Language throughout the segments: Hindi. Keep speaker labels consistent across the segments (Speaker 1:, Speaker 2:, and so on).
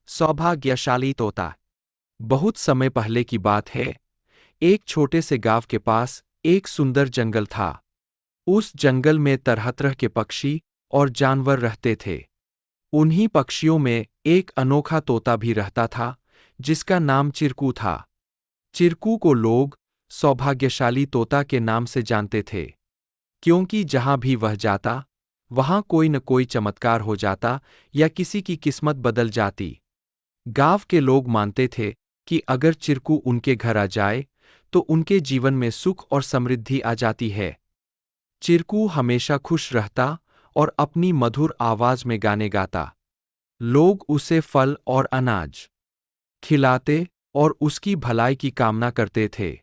Speaker 1: सौभाग्यशाली तोता। बहुत समय पहले की बात है। एक छोटे से गांव के पास एक सुंदर जंगल था। उस जंगल में तरह तरह के पक्षी और जानवर रहते थे। उन्हीं पक्षियों में एक अनोखा तोता भी रहता था, जिसका नाम चिरकू था। चिरकू को लोग सौभाग्यशाली तोता के नाम से जानते थे, क्योंकि जहां भी वह जाता, वहां कोई न कोई चमत्कार हो जाता या किसी की किस्मत बदल जाती। गांव के लोग मानते थे कि अगर चिरकू उनके घर आ जाए, तो उनके जीवन में सुख और समृद्धि आ जाती है। चिरकू हमेशा खुश रहता और अपनी मधुर आवाज में गाने गाता। लोग उसे फल और अनाज खिलाते और उसकी भलाई की कामना करते थे।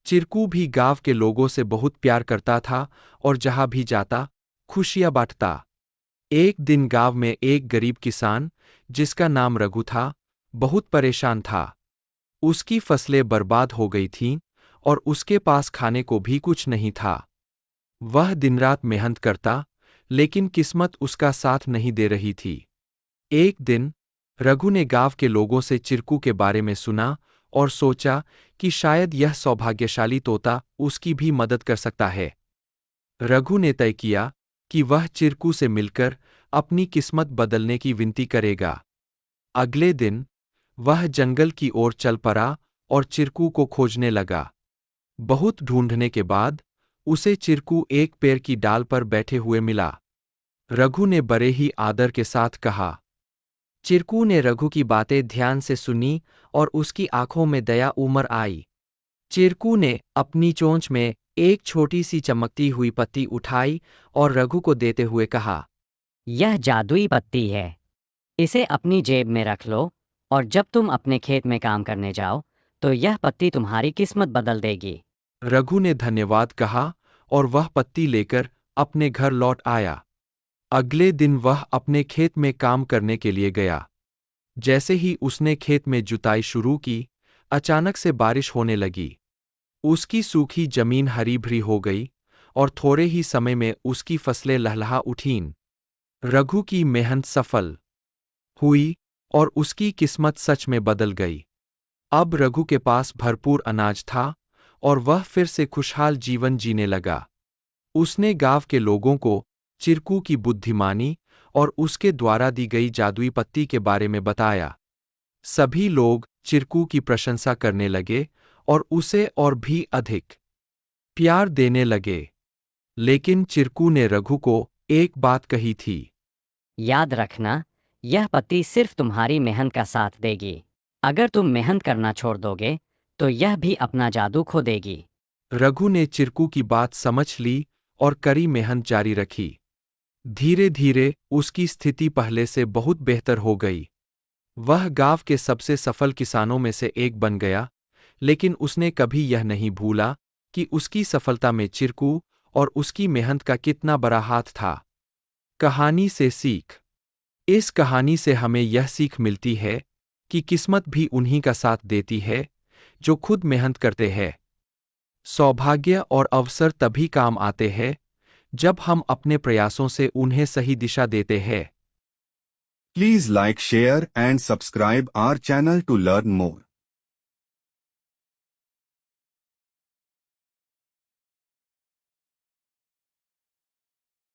Speaker 1: चिरकू भी गांव के लोगों से बहुत प्यार करता था और जहां भी जाता, खुशियां बांटता। एक दिन गांव में एक गरीब किसान, जिसका नाम रघु था, बहुत परेशान था। उसकी फसलें बर्बाद हो गई थीं और उसके पास खाने को भी कुछ नहीं था। वह दिन-रात मेहनत करता, लेकिन किस्मत उसका साथ नहीं दे रही थी। एक दिन रघु ने गांव के लोगों से चिरकू के बारे में सुना और सोचा कि शायद यह सौभाग्यशाली तोता उसकी भी मदद कर सकता है। रघु ने तय किया कि वह चिरकू से मिलकर अपनी किस्मत बदलने की विनती करेगा। अगले दिन वह जंगल की ओर चल पड़ा और चिरकू को खोजने लगा। बहुत ढूंढने के बाद उसे चिरकू एक पेड़ की डाल पर बैठे हुए मिला। रघु ने बड़े ही आदर के साथ कहा। चिरकू ने रघु की बातें ध्यान से सुनी और उसकी आंखों में दया उमड़ आई। चिरकू ने अपनी चोंच में एक छोटी सी चमकती हुई पत्ती उठाई और रघु को देते हुए कहा,
Speaker 2: यह जादुई पत्ती है। इसे अपनी जेब में रख लो और जब तुम अपने खेत में काम करने जाओ, तो यह पत्ती तुम्हारी किस्मत बदल देगी।
Speaker 1: रघु ने धन्यवाद कहा और वह पत्ती लेकर अपने घर लौट आया। अगले दिन वह अपने खेत में काम करने के लिए गया। जैसे ही उसने खेत में जुताई शुरू की, अचानक से बारिश होने लगी। उसकी सूखी जमीन हरी भरी हो गई और थोड़े ही समय में उसकी फसलें लहलहा उठीं। रघु की मेहनत सफल हुई और उसकी किस्मत सच में बदल गई। अब रघु के पास भरपूर अनाज था और वह फिर से खुशहाल जीवन जीने लगा। उसने गांव के लोगों को चिरकू की बुद्धिमानी और उसके द्वारा दी गई जादुई पत्ती के बारे में बताया। सभी लोग चिरकू की प्रशंसा करने लगे और उसे और भी अधिक प्यार देने लगे। लेकिन चिरकू ने रघु को एक बात कही थी।
Speaker 2: याद रखना, यह पत्ती सिर्फ तुम्हारी मेहनत का साथ देगी। अगर तुम मेहनत करना छोड़ दोगे, तो यह भी अपना जादू खो देगी।
Speaker 1: रघु ने चिरकू की बात समझ ली और कड़ी मेहनत जारी रखी। धीरे धीरे उसकी स्थिति पहले से बहुत बेहतर हो गई। वह गांव के सबसे सफल किसानों में से एक बन गया, लेकिन उसने कभी यह नहीं भूला कि उसकी सफलता में चिरकू और उसकी मेहनत का कितना बड़ा हाथ था। कहानी से सीख। इस कहानी से हमें यह सीख मिलती है कि किस्मत भी उन्हीं का साथ देती है, जो खुद मेहनत करते हैं। सौभाग्य और अवसर तभी काम आते हैं, जब हम अपने प्रयासों से उन्हें सही दिशा देते हैं।
Speaker 3: Please like, share and subscribe our channel to learn more.